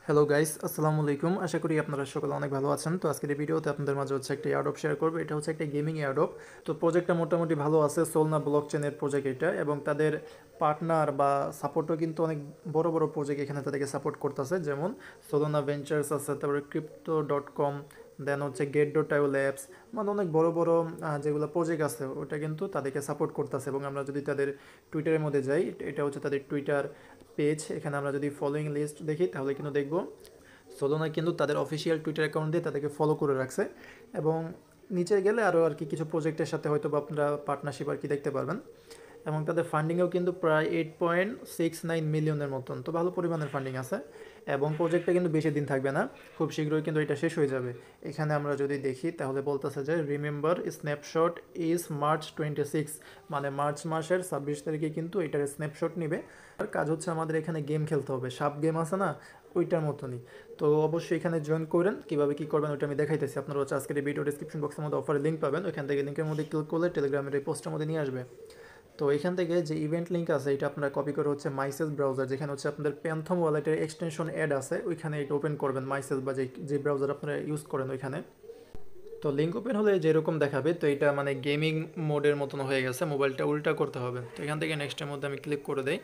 Hello guys, আসসালামু আলাইকুম। আশা করি আপনারা সকলে অনেক ভালো আছেন। তো আজকের এই ভিডিওতে আপনাদের মাঝে একটা এয়ারড্রপ শেয়ার করব। এটা হচ্ছে একটা গেমিং এয়ারড্রপ। তো প্রজেক্টটা মোটামুটি ভালো আছে। সোলনা ব্লকচেনের প্রজেক্ট এটা, এবং তাদের পার্টনার বা সাপোর্টও কিন্তু অনেক বড় বড় প্রজেক্ট এখানে তাদেরকে সাপোর্ট করতেছে। যেমন সোলোনা ভেঞ্চার্স আছে, তারপরে ক্রিপ্টো.com, দেন হচ্ছে গেট.io ল্যাবস, মানে অনেক বড় বড় যেগুলো প্রজেক্ট আছে ওটা কিন্তু তাদেরকে সাপোর্ট করতেছে। এবং আমরা যদি তাদের টুইটারের মধ্যে যাই, এটা হচ্ছে তাদের টুইটার পেজ। এখানে আমরা যদি ফলোয়িং লিস্ট দেখি তাহলে কিন্তু দেখব সোলোনা কিন্তু তাদের অফিসিয়াল টুইটার অ্যাকাউন্ট দিয়ে তাদেরকে ফলো করে রাখছে। এবং নিচে গেলে আরও আর কি কিছু প্রজেক্টের সাথে হয়তো বা আপনারা পার্টনারশিপ আর কি দেখতে পারবেন। এবং তাদের ফান্ডিংয়েও কিন্তু প্রায় 8.69 মিলিয়নের মতন, তো ভালো পরিমাণের ফান্ডিং আছে। এবং প্রজেক্টটা কিন্তু বেশি দিন থাকবে না, খুব শীঘ্রই কিন্তু এটা শেষ হয়ে যাবে। এখানে আমরা যদি দেখি তাহলে বলতেছে যে রিমেম্বার স্ন্যাপশট ইজ March 26, মানে মার্চ মাসের 26 তারিখে কিন্তু এটার স্ন্যাপশট নিবে। আর কাজ হচ্ছে আমাদের এখানে গেম খেলতে হবে, সাব গেম আছে না, ওইটার মতনই। তো অবশ্যই এখানে জয়েন করেন, কীভাবে কী করবেন ওইটা আমি দেখাইতেছি। আপনারা হচ্ছে আজকের এই ভিডিও ডিসক্রিপশন বক্সের মধ্যে অফারের লিঙ্ক পাবেন, ওইখান থেকে লিঙ্কের মধ্যে ক্লিক করলে টেলিগ্রামের এই পোস্টের মধ্যে নিয়ে আসবে। তো এখান থেকে যে ইভেন্ট লিঙ্ক আছে এটা আপনারা কপি করে হচ্ছে মাইসেস ব্রাউজার, যেখানে হচ্ছে আপনাদের প্যান্থম ওয়ালেটের এক্সটেনশন অ্যাড আছে, ওইখানে এটা ওপেন করবেন মাইসেস বা যে ব্রাউজার আপনারা ইউজ করেন ওইখানে। তো লিঙ্ক ওপেন হলে যেরকম দেখাবে, তো এটা মানে গেমিং মোডের মতন হয়ে গেছে, মোবাইলটা উল্টা করতে হবে। তো এখান থেকে নেক্সটের মধ্যে আমি ক্লিক করে দেই,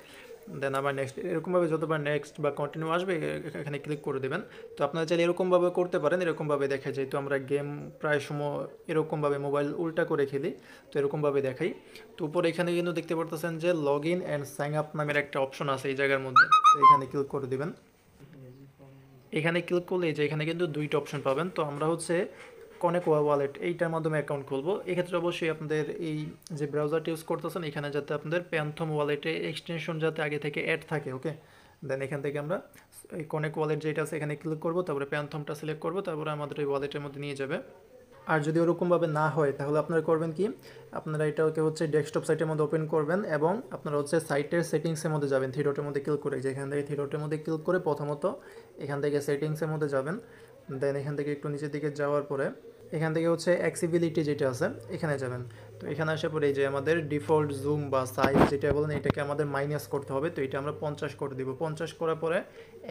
দেন আবার নেক্সট, এরকমভাবে যতবার নেক্সট বা কন্টিনিউ আসবে এখানে ক্লিক করে দেবেন। তো আপনারা চাইলে এরকমভাবে করতে পারেন, এরকমভাবে দেখা যায়। তো আমরা গেম প্রায় সময় এরকমভাবে মোবাইল উল্টা করে খেলি, তো এরকমভাবে দেখাই। তো উপরে এখানে কিন্তু দেখতে পারতেছেন যে log in and sign up নামের একটা অপশন আছে এই জায়গার মধ্যে, তো এখানে ক্লিক করে দেবেন। এখানে ক্লিক করলে যে এখানে কিন্তু দুইটা অপশন পাবেন। তো আমরা হচ্ছে কনেক ওয়ালেট এইটার মাধ্যমে অ্যাকাউন্ট খুলবো। এক্ষেত্রে অবশ্যই আপনাদের এই যে ব্রাউজারটি ইউজ করতেছেন এখানে যাতে আপনাদের প্যান্থম ওয়ালেটে এক্সটেনশন যাতে আগে থেকে অ্যাড থাকে, ওকে। দেন এখান থেকে আমরা এই কনেক ওয়ালেট যেটা আছে এখানে ক্লিক করবো, তারপরে প্যান্থমটা সিলেক্ট করবো, তারপরে আমাদের এই ওয়ালেটের মধ্যে নিয়ে যাবে। আর যদি ওরকমভাবে না হয় তাহলে আপনারা করবেন কি, আপনারা এটাকে হচ্ছে ডেস্কটপ সাইটের মধ্যে ওপেন করবেন, এবং আপনারা হচ্ছে সাইটের সেটিংসের মধ্যে যাবেন, থ্রি ডটের মধ্যে ক্লিক করে, যে এখান থেকে থ্রি ডটের মধ্যে ক্লিক করে প্রথমত এখান থেকে সেটিংসের মধ্যে যাবেন। দেন এখান থেকে একটু নিচের দিকে যাওয়ার পরে এখান থেকে হচ্ছে অ্যাক্সিবিলিটি যেটা আছে এখানে যাবেন। তো এখানে আসার পরে এই যে আমাদের ডিফল্ট জুম বা সাইজ যেটা বলেন এটাকে আমাদের মাইনাস করতে হবে। তো এটা আমরা 50 করে দিব। 50 করার পরে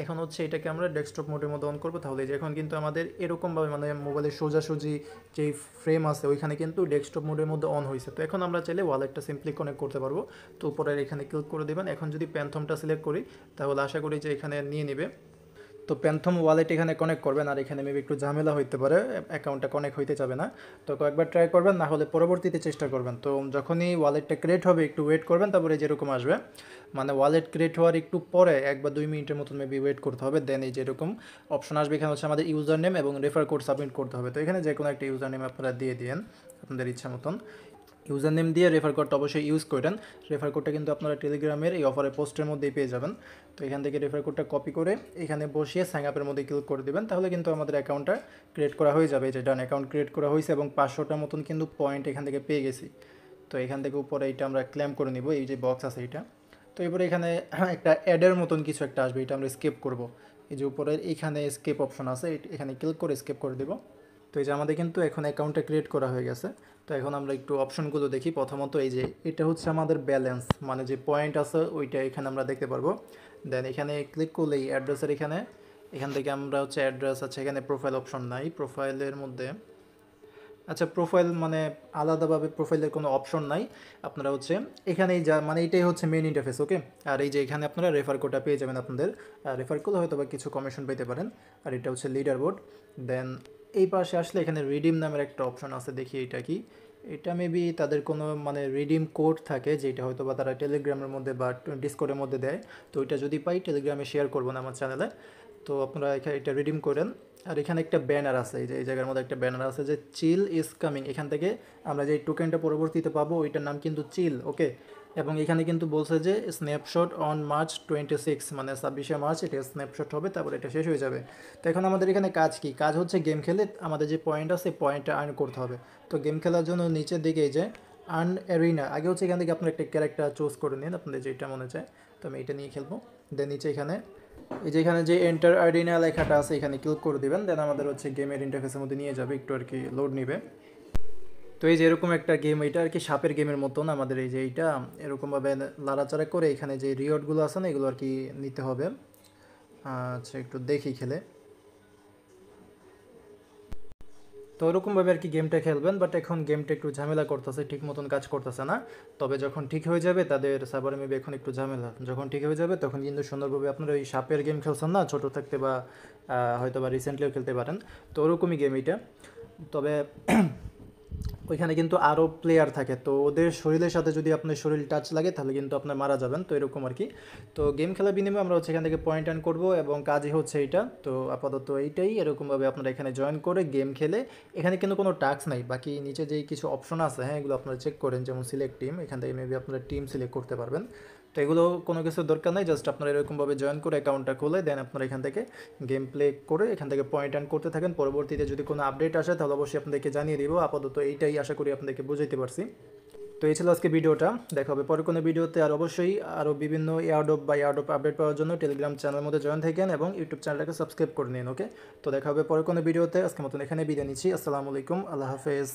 এখন হচ্ছে এটাকে আমরা ডেস্কটপ মোডের মধ্যে অন করবো। তাহলে যে এখন কিন্তু আমাদের এরকমভাবে মানে মোবাইলের সোজাসুজি যেই ফ্রেম আছে ওইখানে কিন্তু ডেস্কটপ মোডের মধ্যে অন হয়েছে। তো এখন আমরা চাইলে ওয়ালেটটা সিম্পলি কানেক্ট করতে পারবো। তো উপরের এখানে ক্লিক করে দেবেন। এখন যদি প্যান্থমটা সিলেক্ট করি তাহলে আশা করি যে এখানে নিয়ে নেবে। তো প্যান্থম ওয়ালেট এখানে কানেক্ট করবেন, আর এখানে মেবি একটু ঝামেলা হইতে পারে, অ্যাকাউন্টটা কানেক্ট হইতে যাবে না। তো কয়েকবার ট্রাই করবেন, না হলে পরবর্তীতে চেষ্টা করবেন। তো যখনই ওয়ালেটটা ক্রিয়েট হবে একটু ওয়েট করবেন, তারপরে যেরকম আসবে, মানে ওয়ালেট ক্রিয়েট হওয়ার একটু পরে 1 বা 2 মিনিটের মতন মেবি ওয়েট করতে হবে। দেন এই যেরকম অপশন আসবে, এখানে হচ্ছে আমাদের ইউজার নেম এবং রেফার কোড সাবমিট করতে হবে। তো এখানে যে কোনো একটা ইউজার নেম আপনারা দিয়ে দিন আপনাদের ইচ্ছা মতন। ইউজার নেম দিয়ে রেফার কোডটা অবশ্যই ইউজ করেন। রেফার কোডটা কিন্তু আপনারা টেলিগ্রামের এই অফারের পোস্টের মধ্যেই পেয়ে যাবেন। তো এখান থেকে রেফার কোডটা কপি করে এখানে বসিয়ে সাইন আপের মধ্যে ক্লিক করে দেবেন, তাহলে কিন্তু আমাদের অ্যাকাউন্টটা ক্রিয়েট করা হয়ে যাবে। যে ডান, অ্যাকাউন্ট ক্রিয়েট করা হয়েছে এবং 500টার মতন কিন্তু পয়েন্ট এখান থেকে পেয়ে গেছি। তো এখান থেকে উপরে এইটা আমরা ক্লেম করে নিব, এই যে বক্স আছে এইটা। তো এরপরে এখানে একটা অ্যাডের মতন কিছু একটা আসবে, এটা আমরা স্কিপ করব। এই যে উপরের এখানে স্কিপ অপশন আছে, এখানে ক্লিক করে স্কিপ করে দেবো। তো এই যে আমাদের কিন্তু এখন অ্যাকাউন্টটা ক্রিয়েট করা হয়ে গেছে। তো এখন আমরা একটু অপশনগুলো দেখি। প্রথমত এই যে এটা হচ্ছে আমাদের ব্যালেন্স, মানে যে পয়েন্ট আছে ওইটা এখানে আমরা দেখতে পারবো। দেন এখানে ক্লিক করলে এই অ্যাড্রেসের এখান থেকে আমরা হচ্ছে অ্যাড্রেস আছে, এখানে প্রোফাইল অপশন নাই, প্রোফাইলের মধ্যে আচ্ছা প্রোফাইল মানে আলাদাভাবে প্রোফাইলের কোনো অপশন নাই। আপনারা হচ্ছে এখানেই যা, মানে এটাই হচ্ছে মেন ইন্টারফেস, ওকে। আর এই যে এখানে আপনারা রেফার কোডটা পেয়ে যাবেন, আপনাদের রেফার করলে হয়তো বা কিছু কমিশন পেতে পারেন। আর এটা হচ্ছে লিডার বোর্ড। দেন এই পাশে আসলে এখানে রিডিম নামের একটা অপশন আছে, দেখি এটা কি। এটা মেবি তাদের কোনো মানে রিডিম কোড থাকে, যেটা হয়তো বা তারা টেলিগ্রামের মধ্যে বা ডিসকর্ডের মধ্যে দেয়। তো ওইটা যদি পাই টেলিগ্রামে শেয়ার করবো না আমার চ্যানেলে। তো আপনারা এখানে এটা রিডিম করেন। আর এখানে একটা ব্যানার আছে, এই যে এই জায়গার মধ্যে একটা ব্যানার আছে যে চিল ইজ কামিং। এখান থেকে আমরা যে টোকেনটা পরবর্তীতে পাবো ওইটার নাম কিন্তু চিল, ওকে। এবং এখানে কিন্তু বলছে যে স্ন্যাপশট অন March 26, মানে 26শে মার্চ এটা স্ন্যাপশট হবে, তারপর এটা শেষ হয়ে যাবে। তো এখন আমাদের এখানে কাজ কি, কাজ হচ্ছে গেম খেলে আমাদের যে পয়েন্ট আছে পয়েন্টটা আর্ন করতে হবে। তো গেম খেলার জন্য নিচের দিকে এই যে আর্ন অ্যারিনা, আগে হচ্ছে এখান থেকে আপনার একটা ক্যারেক্টার চুজ করে নিন আপনাদের যেটা মনে চায়। তো আমি এটা নিয়ে খেলবো। দেন নিচে এখানে এই যে এখানে যে এন্টার আর্ডিনা লেখাটা আছে এখানে ক্লিক করে দিবেন। দেন আমাদের হচ্ছে গেমের ইন্টারফেসের মধ্যে নিয়ে যাবে, একটু আর কি লোড নিবে। তো এই যে এরকম একটা গেম, এটা আর কি সাপের গেমের মতন। আমাদের এই যে এইটা এরকমভাবে লাড়াচাড়া করে এখানে যে রিওয়ার্ডগুলো আছে না এগুলো আর কি নিতে হবে। আচ্ছা একটু দেখি খেলে। তো ওরকমভাবে আর কি গেমটা খেলবেন, বাট এখন গেমটা একটু ঝামেলা করতেছে, ঠিক মতন কাজ করতেছে না। তবে যখন ঠিক হয়ে যাবে, তাদের সার্ভারে মেবি এখন একটু ঝামেলা, যখন ঠিক হয়ে যাবে তখন কিন্তু সুন্দরভাবে আপনারা ওই সাপের গেম খেলছেন না ছোটো থাকতে, বা হয়তো বা রিসেন্টলিও খেলতে পারেন, তো ওরকমই গেম এটা। তবে ওইখানে কিন্তু আরও প্লেয়ার থাকে, তো ওদের শরীরের সাথে যদি আপনার শরীর টাচ লাগে তাহলে কিন্তু আপনার মারা যাবেন, তো এরকম আর কি। তো গেম খেলার বিনিময়ে আমরা হচ্ছে এখান থেকে পয়েন্ট আর্ন করবো, এবং কাজই হচ্ছে এইটা। তো আপাতত এইটাই, এরকমভাবে আপনারা এখানে জয়েন করে গেম খেলে, এখানে কিন্তু কোনো টাস্ক নাই, বাকি নিচে যেই কিছু অপশন আছে হ্যাঁ এগুলো আপনারা চেক করেন, যেমন সিলেক্ট টিম, এখান থেকে মেবি আপনারা টিম সিলেক্ট করতে পারবেন। তো এগুলো কোনো কিছু দরকার নেই, জাস্ট আপনারা এরকমভাবে জয়েন করে অ্যাকাউন্টটা খুলে দেন, আপনারা এখান থেকে গেম প্লে করে এখান থেকে পয়েন্ট আর্ন করতে থাকেন। পরবর্তীতে যদি কোনো আপডেট আসে তাহলে অবশ্যই আপনাদেরকে জানিয়ে দিব। আপাতত এইটাই, আশা করি আপনাদেরকে বুঝাইতে পারছি। তো এই ছিল আজকে ভিডিওটা, দেখা হবে পরে কোনো ভিডিওতে। আর অবশ্যই আরও বিভিন্ন এয়ারড্রপ বা এয়ারড্রপ আপডেট পাওয়ার জন্য টেলিগ্রাম চ্যানেলের মধ্যে জয়েন থাকেন এবং ইউটিউব চ্যানেলটাকে সাবস্ক্রাইব করে নিন। ওকে, তো দেখা হবে পরে কোনো ভিডিওতে। আজকের মতন এখানে বিদায় নিচ্ছি। আসসালামু আলাইকুম, আল্লাহ হাফেজ।